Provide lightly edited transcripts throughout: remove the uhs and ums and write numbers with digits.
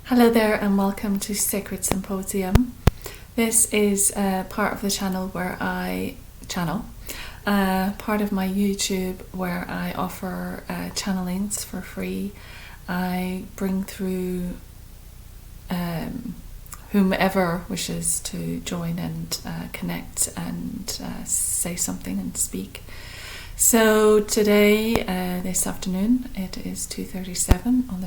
Hello there and welcome to Sacred Symposium. This is part of the channel where part of my YouTube where I offer channelings for free. I bring through whomever wishes to join and connect and say something and speak. So today, this afternoon, it is 2:37 on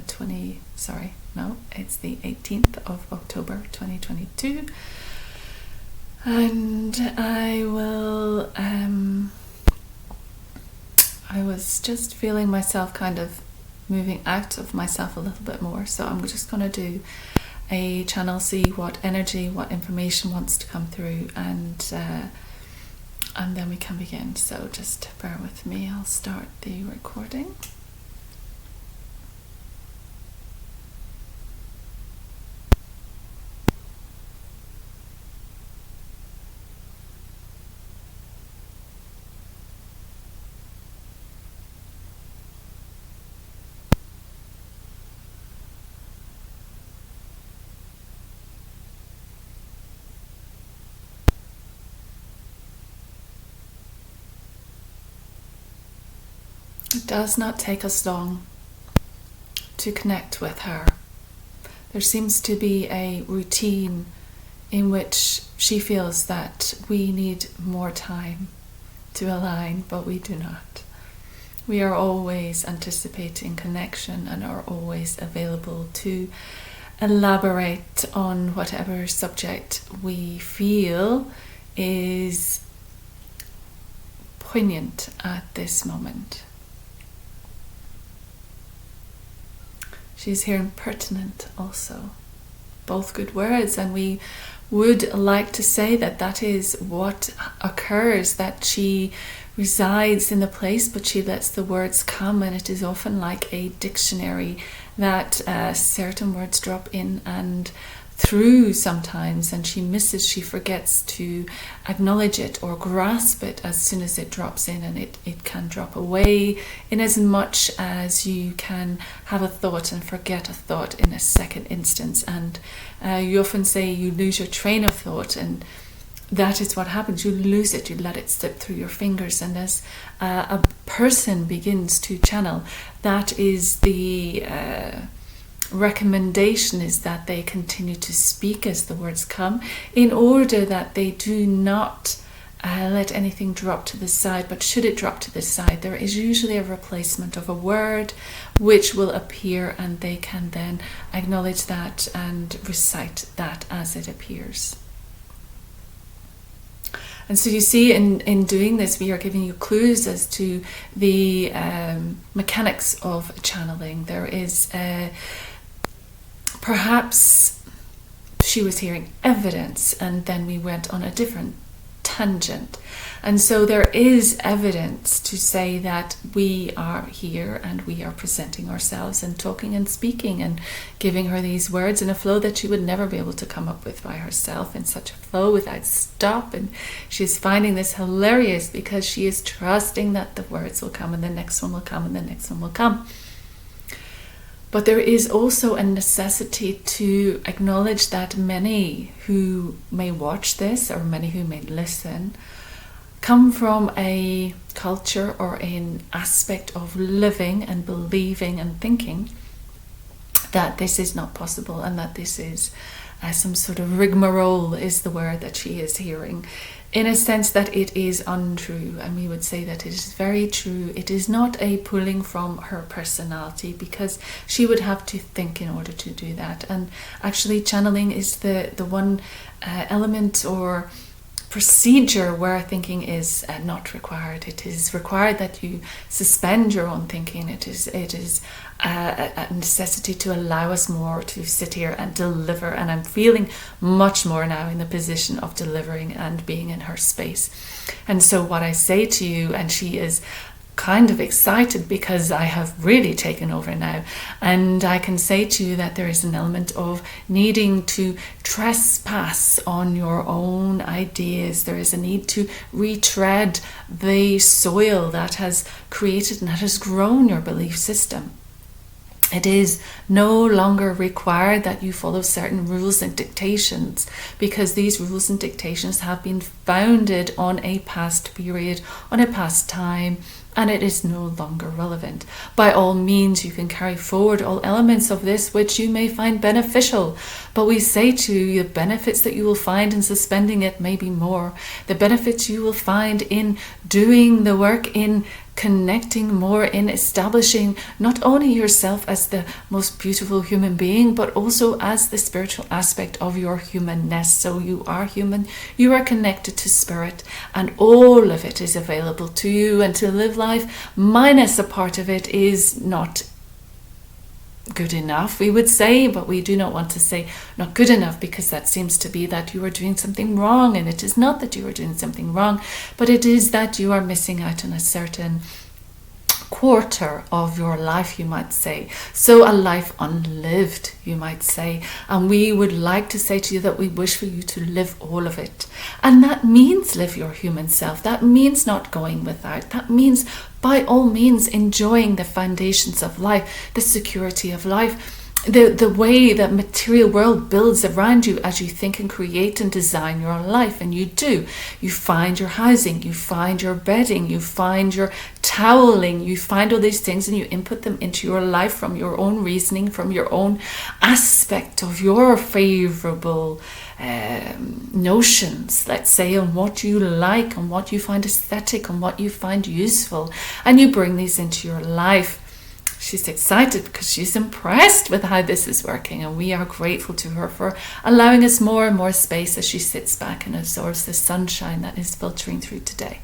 it's the 18th of October 2022, and I was just feeling myself kind of moving out of myself a little bit more, so I'm just going to do a channel, see what energy, what information wants to come through, and then we can begin. So just bear with me, I'll start the recording. It does not take us long to connect with her. There seems to be a routine in which she feels that we need more time to align, but we do not. We are always anticipating connection and are always available to elaborate on whatever subject we feel is poignant at this moment. She's here in pertinent also. Both good words, and we would like to say that that is what occurs, that she resides in the place, but she lets the words come, and it is often like a dictionary that certain words drop in and through sometimes, and she forgets to acknowledge it or grasp it as soon as it drops in, and it can drop away in as much as you can have a thought and forget a thought in a second instance. And you often say you lose your train of thought, and that is what happens. You lose it, you let it slip through your fingers, and as a person begins to channel, that is the recommendation, is that they continue to speak as the words come, in order that they do not let anything drop to the side. But should it drop to the side, there is usually a replacement of a word which will appear, and they can then acknowledge that and recite that as it appears. And so you see, in doing this, we are giving you clues as to the mechanics of channeling. There is perhaps she was hearing evidence, and then we went on a different tangent. And so there is evidence to say that we are here and we are presenting ourselves and talking and speaking and giving her these words in a flow that she would never be able to come up with by herself, in such a flow without stop. And she's finding this hilarious because she is trusting that the words will come, and the next one will come, and the next one will come. But there is also a necessity to acknowledge that many who may watch this, or many who may listen, come from a culture or an aspect of living and believing and thinking that this is not possible, and that this is some sort of rigmarole is the word that she is hearing, in a sense that it is untrue. And we would say that it is very true. It is not a pulling from her personality, because she would have to think in order to do that. And actually channeling is the one element or procedure where thinking is not required. It is required that you suspend your own thinking. It is a necessity to allow us more to sit here and deliver. And I'm feeling much more now in the position of delivering and being in her space. And so what I say to you, and she is kind of excited because I have really taken over now, and I can say to you that there is an element of needing to trespass on your own ideas. There is a need to retread the soil that has created and that has grown your belief system. It is no longer required that you follow certain rules and dictations, because these rules and dictations have been founded on a past period, on a past time, and it is no longer relevant. By all means, you can carry forward all elements of this which you may find beneficial, but we say to you, the benefits that you will find in suspending it may be more. The benefits you will find in doing the work, in connecting more, in establishing not only yourself as the most beautiful human being, but also as the spiritual aspect of your humanness. So you are human, you are connected to spirit, and all of it is available to you. And to live life minus a part of it is not good enough, we would say, but we do not want to say not good enough, because that seems to be that you are doing something wrong, and it is not that you are doing something wrong, but it is that you are missing out on a certain quarter of your life, you might say. So a life unlived, you might say. And we would like to say to you that we wish for you to live all of it. And that means live your human self. That means not going without. That means, by all means, enjoying the foundations of life, the security of life, the way that material world builds around you as you think and create and design your life. And you do. You find your housing, you find your bedding, you find your toweling, you find all these things, and you input them into your life from your own reasoning, from your own aspect of your favorable notions, let's say, on what you like, on what you find aesthetic, on what you find useful, and you bring these into your life. She's excited because she's impressed with how this is working, and we are grateful to her for allowing us more and more space as she sits back and absorbs the sunshine that is filtering through today.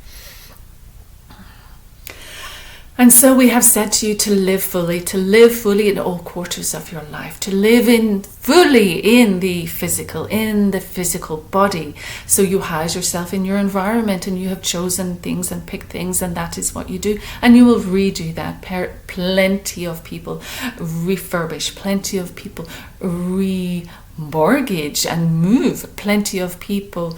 And so we have said to you to live fully in all quarters of your life, to live fully in the physical body. So you house yourself in your environment, and you have chosen things and picked things, and that is what you do. And you will redo that. Plenty of people refurbish, plenty of people remortgage and move, plenty of people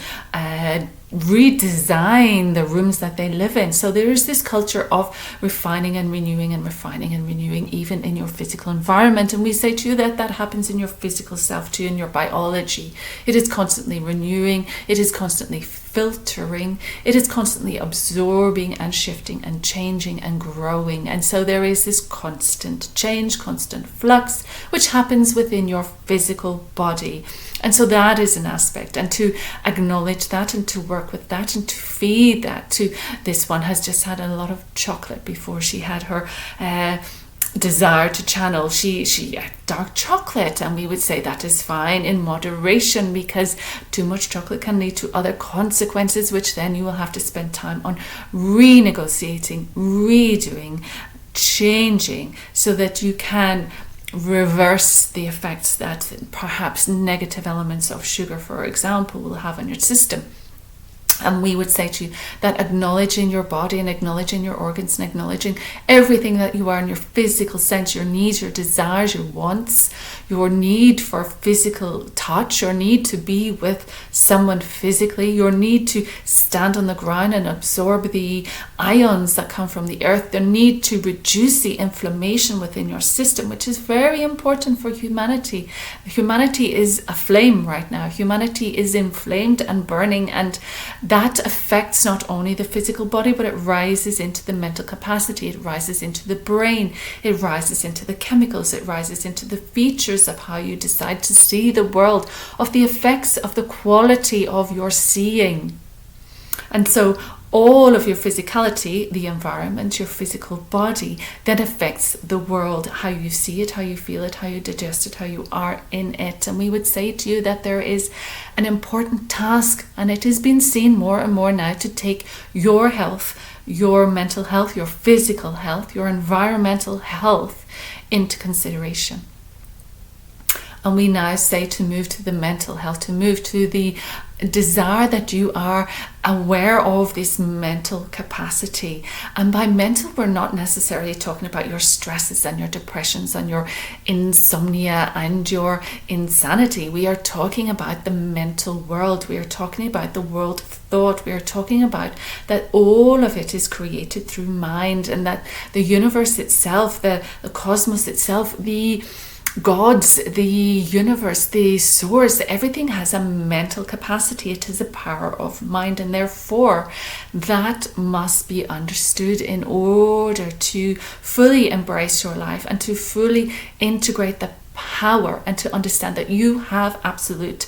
redesign the rooms that they live in. So there is this culture of refining and renewing and refining and renewing, even in your physical environment. And we say to you that that happens in your physical self too, in your biology. It is constantly renewing, it is constantly filtering, it is constantly absorbing and shifting and changing and growing. And so there is this constant change, constant flux, which happens within your physical body. And so that is an aspect, and to acknowledge that and to work with that and to feed that. This one has just had a lot of chocolate before she had her desire to channel. She had dark chocolate, and we would say that is fine in moderation, because too much chocolate can lead to other consequences, which then you will have to spend time on renegotiating, redoing, changing, so that you can reverse the effects that perhaps negative elements of sugar, for example, will have on your system. And we would say to you that acknowledging your body and acknowledging your organs and acknowledging everything that you are in your physical sense, your needs, your desires, your wants, your need for physical touch, your need to be with someone physically, your need to stand on the ground and absorb the ions that come from the earth, the need to reduce the inflammation within your system, which is very important for humanity. Humanity is aflame right now. Humanity is inflamed and burning, and that affects not only the physical body, but it rises into the mental capacity, it rises into the brain, it rises into the chemicals, it rises into the features of how you decide to see the world, of the effects of the quality of your seeing. And so all of your physicality, the environment, your physical body, then affects the world, how you see it, how you feel it, how you digest it, how you are in it. And we would say to you that there is an important task, and it has been seen more and more now, to take your health, your mental health, your physical health, your environmental health into consideration. And we now say to move to the mental health, to move to the desire that you are aware of this mental capacity. And by mental, we're not necessarily talking about your stresses and your depressions and your insomnia and your insanity. We are talking about the mental world. We are talking about the world of thought. We are talking about that all of it is created through mind, and that the universe itself, the cosmos itself, the gods, the universe, the source, everything has a mental capacity. It is a power of mind, and therefore that must be understood in order to fully embrace your life and to fully integrate the power, and to understand that you have absolute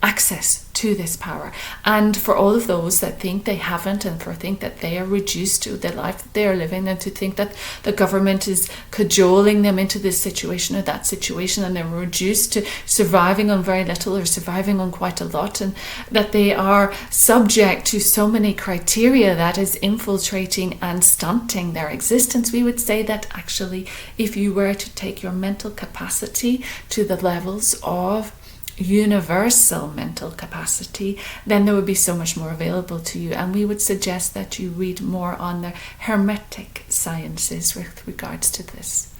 access to this power. And for all of those that think they haven't, and for think that they are reduced to the life that they are living, and to think that the government is cajoling them into this situation or that situation, and they're reduced to surviving on very little or surviving on quite a lot, and that they are subject to so many criteria that is infiltrating and stunting their existence, we would say that actually, if you were to take your mental capacity to the levels of universal mental capacity, then there would be so much more available to you. And we would suggest that you read more on the hermetic sciences with regards to this,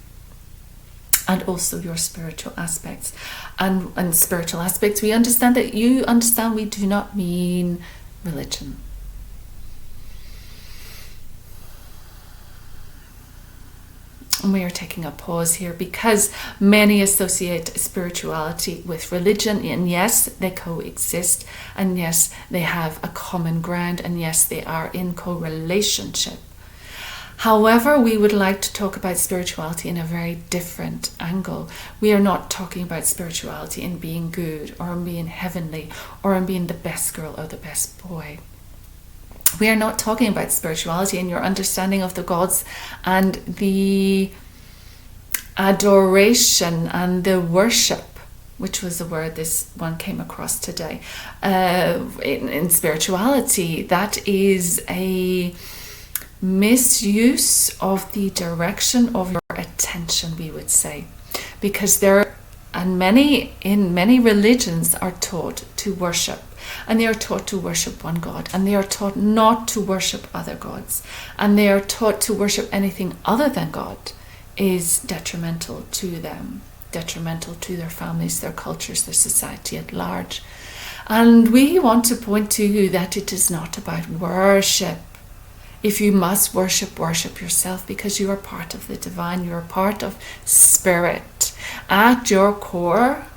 and also your spiritual aspects. And spiritual aspects, we understand that you understand we do not mean religion. And we are taking a pause here because many associate spirituality with religion, and yes, they coexist, and yes, they have a common ground, and yes, they are in co-relationship. However, we would like to talk about spirituality in a very different angle. We are not talking about spirituality in being good, or in being heavenly, or in being the best girl or the best boy. We are not talking about spirituality in your understanding of the gods and the adoration and the worship, which was the word this one came across today. In spirituality, that is a misuse of the direction of your attention, we would say, because in many religions are taught to worship. And they are taught to worship one God, and they are taught not to worship other gods, and they are taught to worship anything other than God is detrimental to them, detrimental to their families, their cultures, their society at large. And we want to point to you that it is not about worship. If you must worship, worship yourself, because you are part of the divine, you are part of spirit at your core,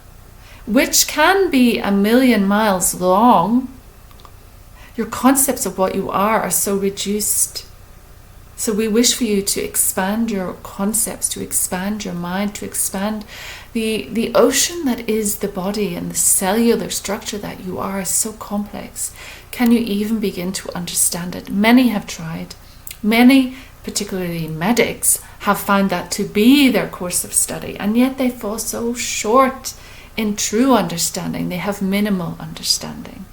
which can be 1,000,000 miles long. Your concepts of what you are so reduced. So we wish for you to expand your concepts, to expand your mind, to expand the ocean that is the body, and the cellular structure that you are is so complex. Can you even begin to understand it? Many have tried. Many, particularly medics, have found that to be their course of study, and yet they fall so short in true understanding. They have minimal understanding.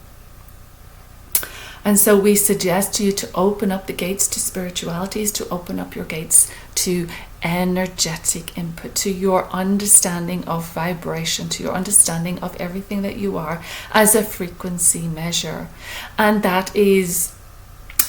And so we suggest to you to open up the gates to spiritualities, to open up your gates to energetic input, to your understanding of vibration, to your understanding of everything that you are as a frequency measure. And that is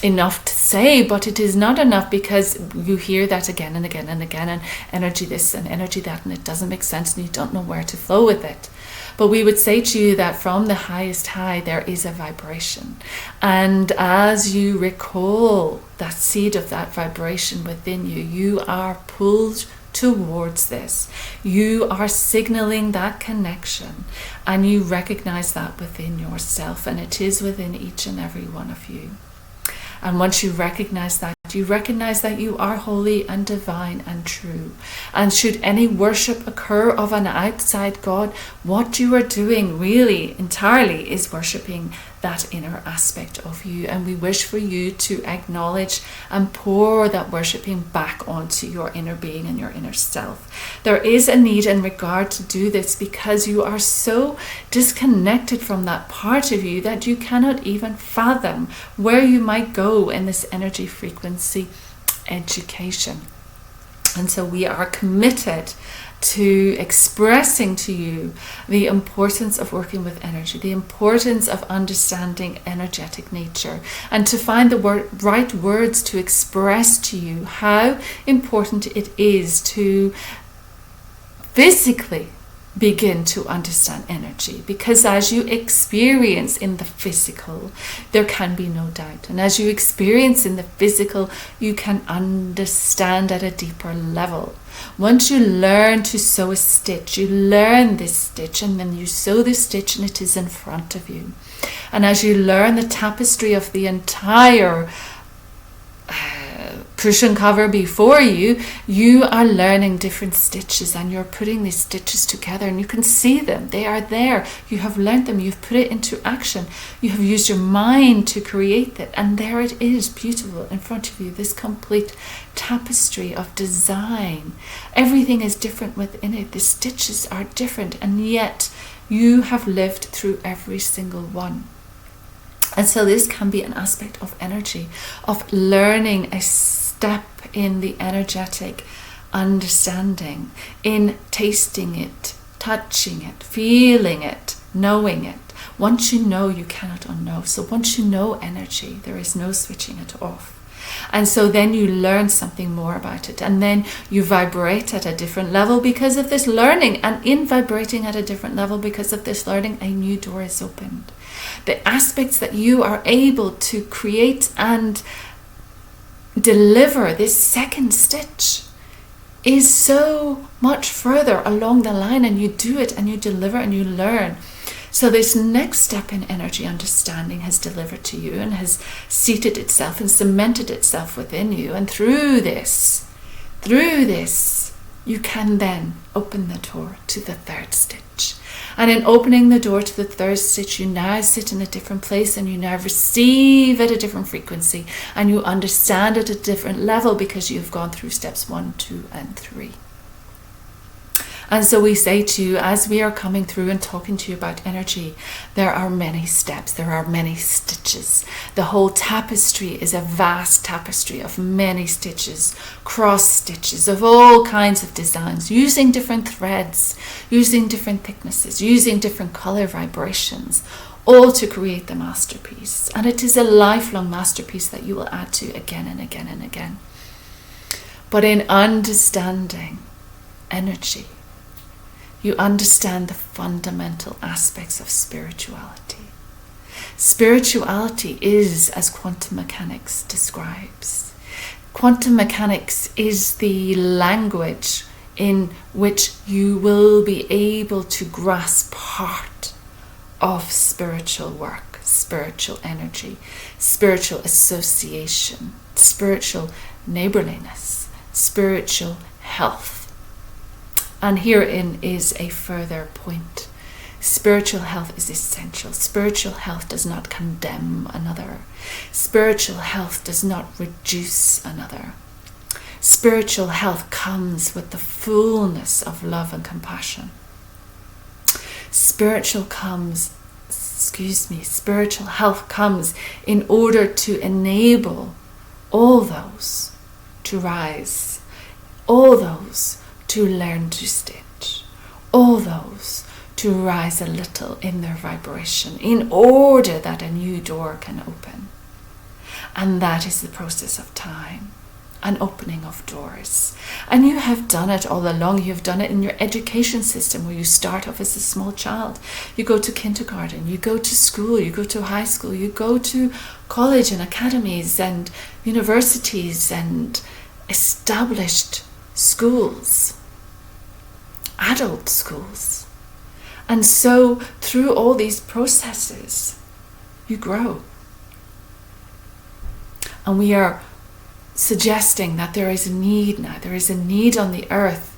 enough to say, but it is not enough, because you hear that again and again and again, and energy this and energy that, and it doesn't make sense, and you don't know where to flow with it. But we would say to you that from the highest high there is a vibration, and as you recall that seed of that vibration within you, you are pulled towards this. You are signaling that connection, and you recognize that within yourself, and it is within each and every one of you. And once you recognize that, you recognize that you are holy and divine and true. And should any worship occur of an outside God, what you are doing really entirely is worshipping that inner aspect of you. And we wish for you to acknowledge and pour that worshipping back onto your inner being and your inner self. There is a need and regard to do this, because you are so disconnected from that part of you that you cannot even fathom where you might go in this energy frequency education. And so we are committed to expressing to you the importance of working with energy, the importance of understanding energetic nature, and to find the right words to express to you how important it is to physically begin to understand energy, because as you experience in the physical, there can be no doubt, and as you experience in the physical, you can understand at a deeper level. Once you learn to sew a stitch, you learn this stitch, and then you sew the stitch and it is in front of you, and as you learn the tapestry of the entire cushion cover before you, you are learning different stitches, and you're putting these stitches together, and you can see them. They are there. You have learned them. You've put it into action. You have used your mind to create it, and there it is, beautiful in front of you, this complete tapestry of design. Everything is different within it. The stitches are different, and yet you have lived through every single one. And so this can be an aspect of energy, of learning a step in the energetic understanding, in tasting it, touching it, feeling it, knowing it. Once you know, you cannot unknow. So once you know energy, there is no switching it off. And so then you learn something more about it, and then you vibrate at a different level because of this learning, and in vibrating at a different level because of this learning, a new door is opened. The aspects that you are able to create and deliver this second stitch is so much further along the line, and you do it and you deliver and you learn. So this next step in energy understanding has delivered to you and has seated itself and cemented itself within you. And through this, you can then open the door to the third stitch. And in opening the door to the third stitch, you now sit in a different place, and you now receive at a different frequency, and you understand at a different level because you've gone through steps 1, 2, and 3. And so we say to you, as we are coming through and talking to you about energy, there are many steps, there are many stitches. The whole tapestry is a vast tapestry of many stitches, cross stitches of all kinds of designs, using different threads, using different thicknesses, using different color vibrations, all to create the masterpiece. And it is a lifelong masterpiece that you will add to again and again and again. But in understanding energy, you understand the fundamental aspects of spirituality. Spirituality is, as quantum mechanics describes, quantum mechanics is the language in which you will be able to grasp part of spiritual work, spiritual energy, spiritual association, spiritual neighborliness, spiritual health. And herein is a further point. Spiritual health is essential. Spiritual health does not condemn another. Spiritual health does not reduce another. Spiritual health comes with the fullness of love and compassion. Spiritual health comes in order to enable all those to rise, all those to learn to stitch, all those to rise a little in their vibration in order that a new door can open. And that is the process of time, an opening of doors. And you have done it all along. You've done it in your education system, where you start off as a small child. You go to kindergarten, you go to school, you go to high school, you go to college and academies and universities and established schools, adult schools. And so through all these processes, you grow. And we are suggesting that there is a need now. There is a need on the earth.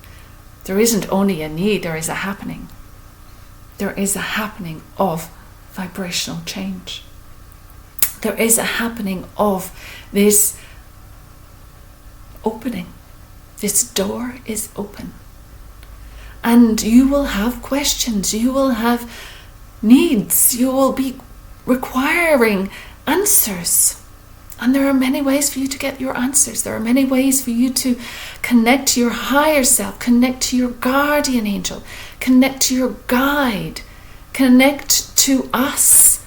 There isn't only a need, there is a happening. There is a happening of vibrational change. There is a happening of this opening. This door is open. And you will have questions. You will have needs. You will be requiring answers. And there are many ways for you to get your answers. There are many ways for you to connect to your higher self, connect to your guardian angel, connect to your guide, connect to us,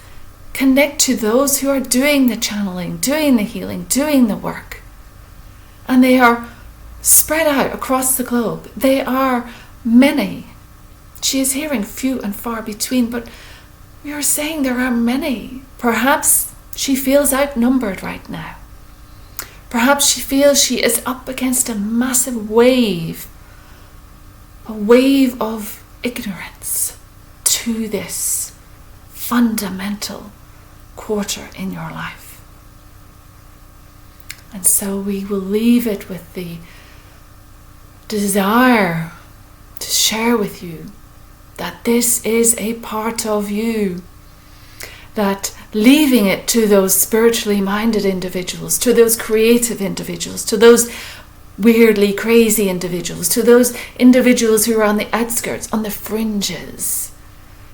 connect to those who are doing the channeling, doing the healing, doing the work. And they are spread out across the globe. They are many. She is hearing few and far between, but we are saying there are many. Perhaps she feels outnumbered right now. Perhaps she feels she is up against a massive wave, a wave of ignorance to this fundamental quarter in your life. And so we will leave it with the desire to share with you that this is a part of you, that leaving it to those spiritually minded individuals, to those creative individuals, to those weirdly crazy individuals, to those individuals who are on the outskirts, on the fringes.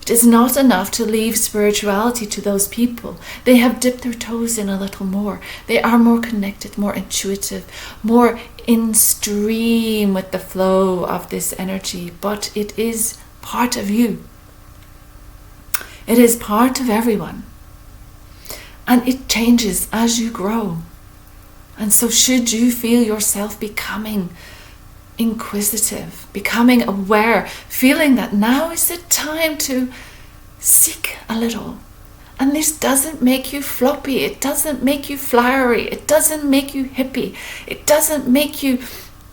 It is not enough to leave spirituality to those people. They have dipped their toes in a little more. They are more connected, more intuitive, more in stream with the flow of this energy, but it is part of you. It is part of everyone. And it changes as you grow. And so should you feel yourself becoming inquisitive, becoming aware, feeling that now is the time to seek a little. And this doesn't make you floppy, it doesn't make you flowery, it doesn't make you hippie, it doesn't make you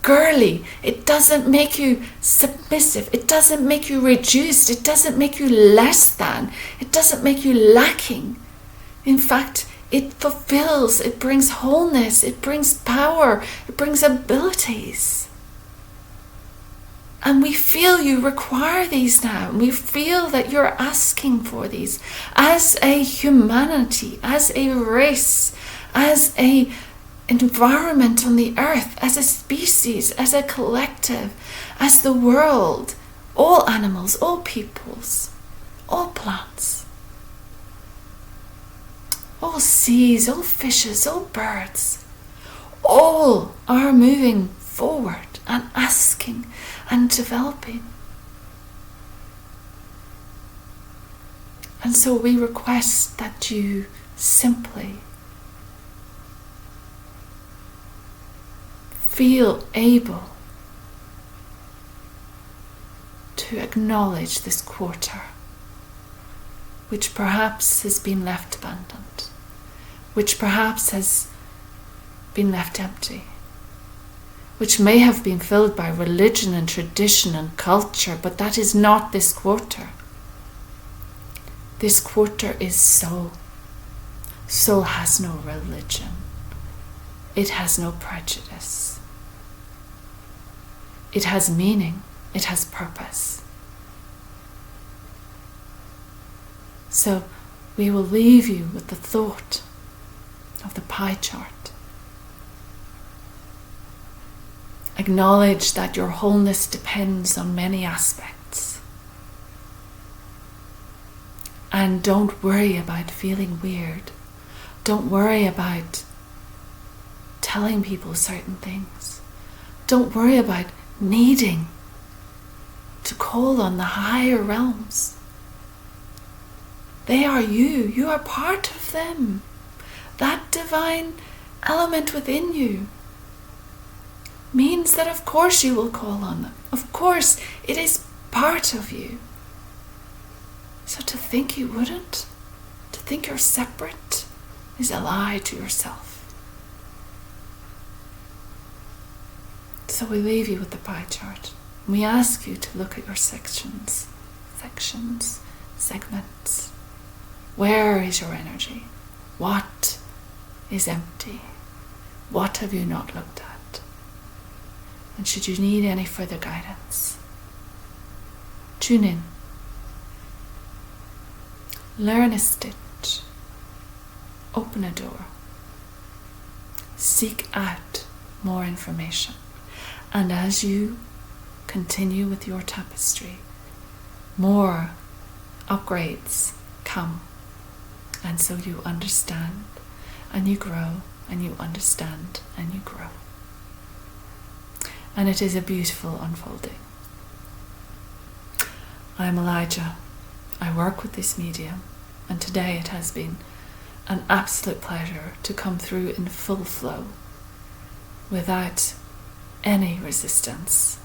girly, it doesn't make you submissive, it doesn't make you reduced, it doesn't make you less than, it doesn't make you lacking. In fact, it fulfills, it brings wholeness, it brings power, it brings abilities. And we feel you require these now. We feel that you're asking for these as a humanity, as a race, as a environment on the earth, as a species, as a collective, as the world, all animals, all peoples, all plants, all seas, all fishes, all birds, all are moving forward and asking and developing. And so we request that you simply feel able to acknowledge this quarter, which perhaps has been left abandoned, which perhaps has been left empty, which may have been filled by religion and tradition and culture, but that is not this quarter. This quarter is soul. Soul has no religion. It has no prejudice. It has meaning. It has purpose. So we will leave you with the thought of the pie chart. Acknowledge that your wholeness depends on many aspects. And don't worry about feeling weird. Don't worry about telling people certain things. Don't worry about needing to call on the higher realms. They are you. You are part of them. That divine element within you means that of course you will call on them. Of course it is part of you. So to think you wouldn't, to think you're separate, is a lie to yourself. So we leave you with the pie chart. We ask you to look at your sections, segments. Where is your energy? What is empty? What have you not looked at? And should you need any further guidance, tune in. Learn a stitch. Open a door. Seek out more information. And as you continue with your tapestry, more upgrades come. And so you understand and you grow and you understand and you grow. And it is a beautiful unfolding. I'm Elijah. I work with this medium, and today it has been an absolute pleasure to come through in full flow without any resistance.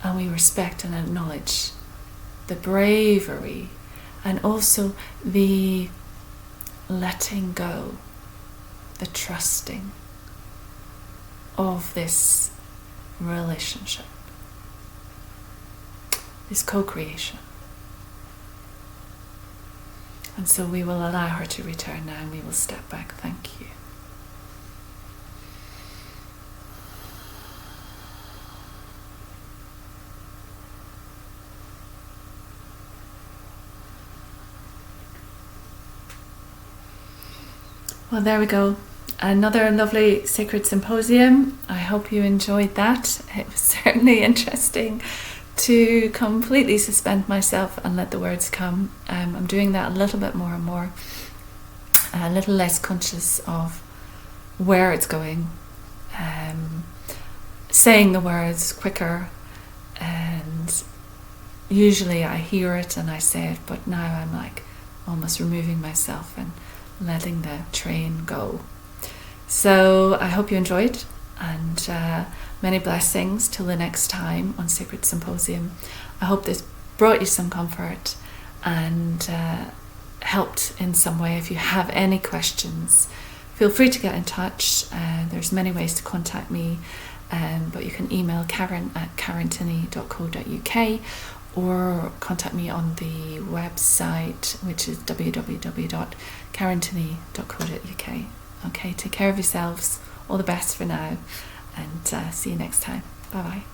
And we respect and acknowledge the bravery and also the letting go, the trusting of this relationship, this co-creation. And so we will allow her to return now, and we will step back. Thank you. Well, there we go. Another lovely sacred symposium. I hope you enjoyed that. It was certainly interesting to completely suspend myself and let the words come. I'm doing that a little bit more and more, a little less conscious of where it's going, saying the words quicker, and usually I hear it and I say it, but now I'm like almost removing myself and letting the train go. So I hope you enjoyed, and many blessings till the next time on Sacred Symposium. I hope this brought you some comfort and helped in some way. If you have any questions, feel free to get in touch. There's many ways to contact me, but you can email karen@karentinney.co.uk or contact me on the website, which is www.karentinney.co.uk. Okay, take care of yourselves. All the best for now, and see you next time. Bye bye.